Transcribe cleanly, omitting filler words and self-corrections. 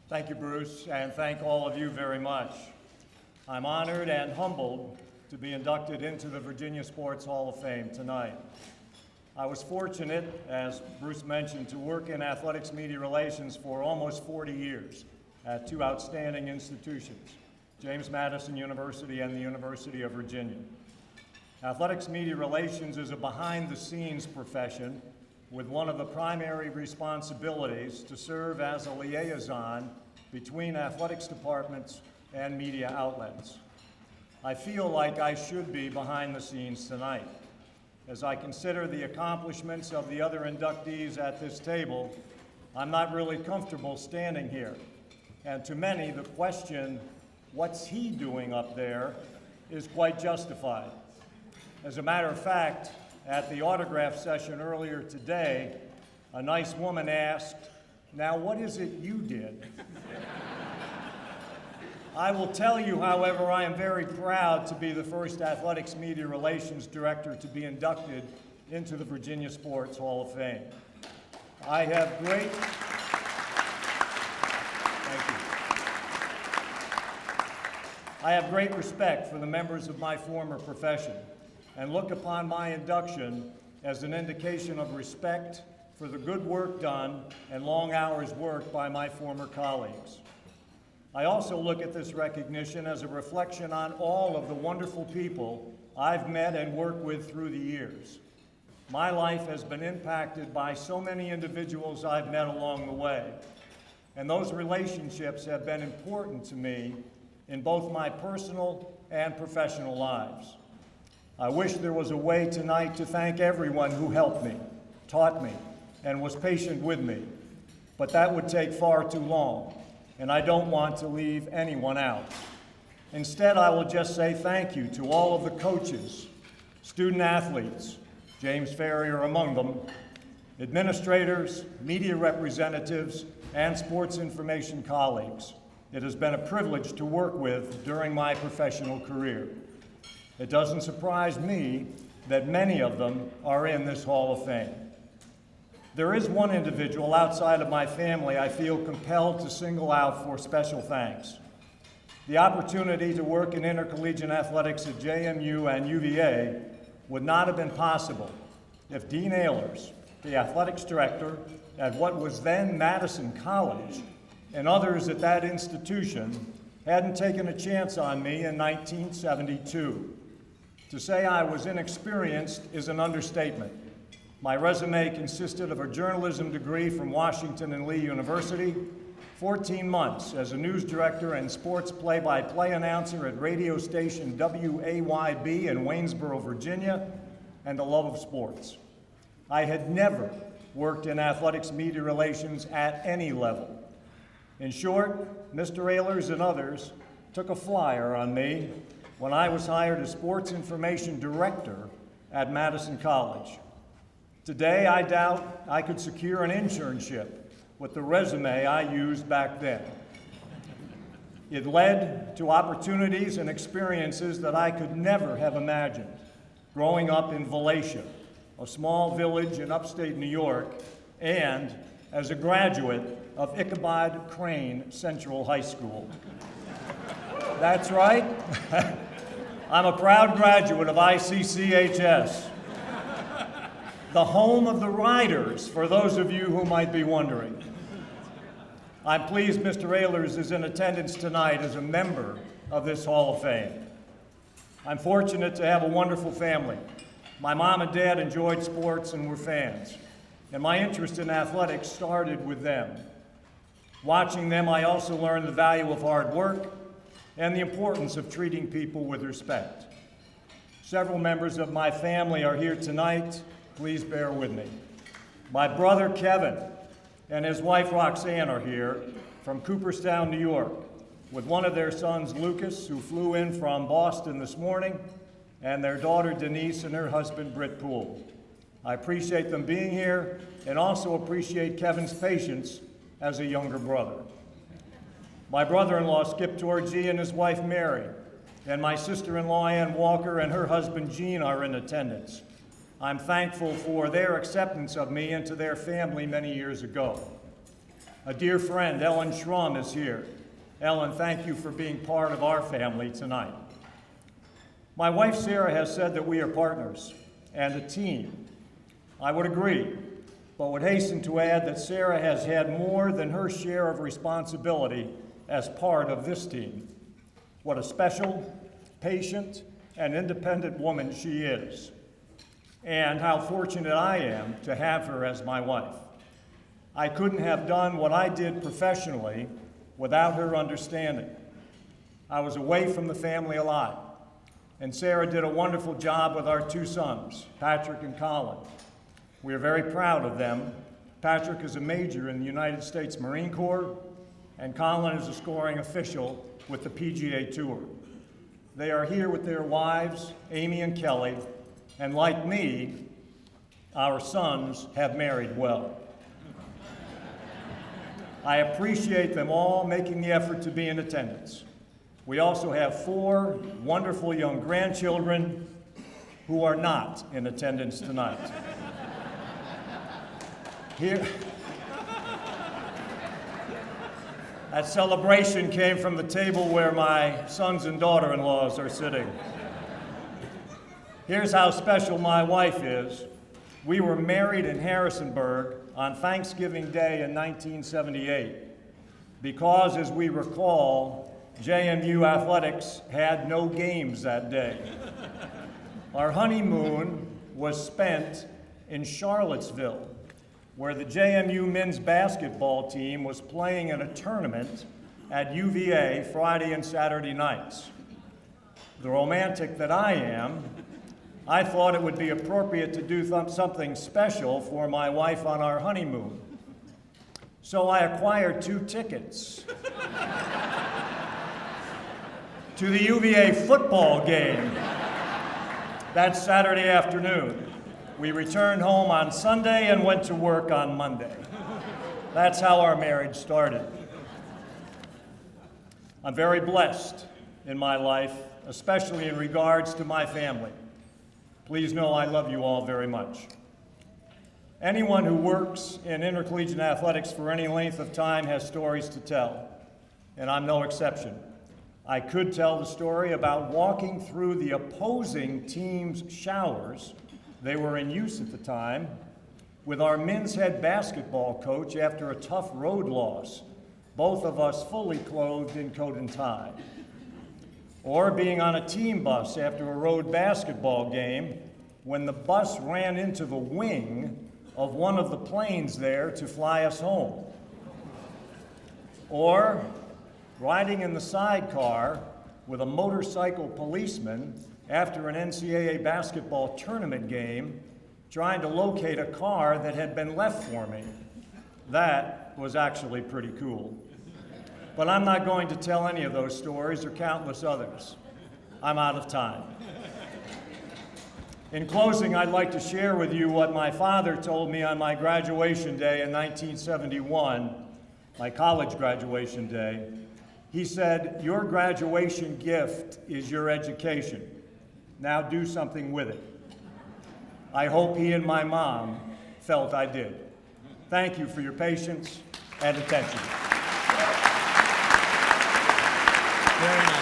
Thank you, Bruce, and thank all of you very much. I'm honored and humbled to be inducted into the Virginia Sports Hall of Fame tonight. I was fortunate, as Bruce mentioned, to work in athletics media relations for almost 40 years at two outstanding institutions, James Madison University and the University of Virginia. Athletics media relations is a behind-the-scenes profession with one of the primary responsibilities to serve as a liaison between athletics departments and media outlets. I feel like I should be behind the scenes tonight. As I consider the accomplishments of the other inductees at this table, I'm not really comfortable standing here. And to many, the question, what's he doing up there, is quite justified. As a matter of fact, at the autograph session earlier today, a nice woman asked, "Now what is it you did?" I will tell you, however, I am very proud to be the first athletics media relations director to be inducted into the Virginia Sports Hall of Fame. I have great, thank you. I have great respect for the members of my former profession and look upon my induction as an indication of respect for the good work done and long hours worked by my former colleagues. I also look at this recognition as a reflection on all of the wonderful people I've met and worked with through the years. My life has been impacted by so many individuals I've met along the way, and those relationships have been important to me in both my personal and professional lives. I wish there was a way tonight to thank everyone who helped me, taught me, and was patient with me, but that would take far too long, and I don't want to leave anyone out. Instead, I will just say thank you to all of the coaches, student athletes, James Ferrier among them, administrators, media representatives, and sports information colleagues. It has been a privilege to work with during my professional career. It doesn't surprise me that many of them are in this Hall of Fame. There is one individual outside of my family I feel compelled to single out for special thanks. The opportunity to work in intercollegiate athletics at JMU and UVA would not have been possible if Dean Ehlers, the athletics director at what was then Madison College, and others at that institution hadn't taken a chance on me in 1972. To say I was inexperienced is an understatement. My resume consisted of a journalism degree from Washington and Lee University, 14 months as a news director and sports play-by-play announcer at radio station WAYB in Waynesboro, Virginia, and a love of sports. I had never worked in athletics media relations at any level. In short, Mr. Ehlers and others took a flyer on me when I was hired as sports information director at Madison College. Today, I doubt I could secure an internship with the resume I used back then. It led to opportunities and experiences that I could never have imagined growing up in Valatia, a small village in upstate New York, and as a graduate of Ichabod Crane Central High School. That's right. I'm a proud graduate of ICCHS, the home of the Riders, for those of you who might be wondering. I'm pleased Mr. Ehlers is in attendance tonight as a member of this Hall of Fame. I'm fortunate to have a wonderful family. My mom and dad enjoyed sports and were fans, and my interest in athletics started with them. Watching them, I also learned the value of hard work and the importance of treating people with respect. Several members of my family are here tonight. Please bear with me. My brother Kevin and his wife Roxanne are here from Cooperstown, New York, with one of their sons, Lucas, who flew in from Boston this morning, and their daughter Denise and her husband Britt Poole. I appreciate them being here and also appreciate Kevin's patience as a younger brother. My brother-in-law, Skip Torgee, and his wife, Mary, and my sister-in-law, Ann Walker, and her husband, Gene, are in attendance. I'm thankful for their acceptance of me into their family many years ago. A dear friend, Ellen Schrum, is here. Ellen, thank you for being part of our family tonight. My wife, Sarah, has said that we are partners and a team. I would agree, but would hasten to add that Sarah has had more than her share of responsibility as part of this team. What a special, patient, and independent woman she is, and how fortunate I am to have her as my wife. I couldn't have done what I did professionally without her understanding. I was away from the family a lot, and Sarah did a wonderful job with our two sons, Patrick and Colin. We are very proud of them. Patrick is a major in the United States Marine Corps, and Colin is a scoring official with the PGA Tour. They are here with their wives, Amy and Kelly, and like me, our sons have married well. I appreciate them all making the effort to be in attendance. We also have 4 wonderful young grandchildren who are not in attendance tonight. Here, that celebration came from the table where my sons and daughter-in-laws are sitting. Here's how special my wife is. We were married in Harrisonburg on Thanksgiving Day in 1978 because, as we recall, JMU athletics had no games that day. Our honeymoon was spent in Charlottesville, where the JMU men's basketball team was playing in a tournament at UVA Friday and Saturday nights. The romantic that I am, I thought it would be appropriate to do something special for my wife on our honeymoon. So I acquired 2 tickets to the UVA football game that Saturday afternoon. We returned home on Sunday and went to work on Monday. That's how our marriage started. I'm very blessed in my life, especially in regards to my family. Please know I love you all very much. Anyone who works in intercollegiate athletics for any length of time has stories to tell, and I'm no exception. I could tell the story about walking through the opposing team's showers, they were in use at the time, with our men's head basketball coach after a tough road loss, both of us fully clothed in coat and tie. Or being on a team bus after a road basketball game when the bus ran into the wing of one of the planes there to fly us home. Or riding in the sidecar with a motorcycle policeman after an NCAA basketball tournament game, trying to locate a car that had been left for me. That was actually pretty cool. But I'm not going to tell any of those stories or countless others. I'm out of time. In closing, I'd like to share with you what my father told me on my graduation day in 1971, my college graduation day. He said, "Your graduation gift is your education. Now do something with it." I hope he and my mom felt I did. Thank you for your patience and attention. Very nice.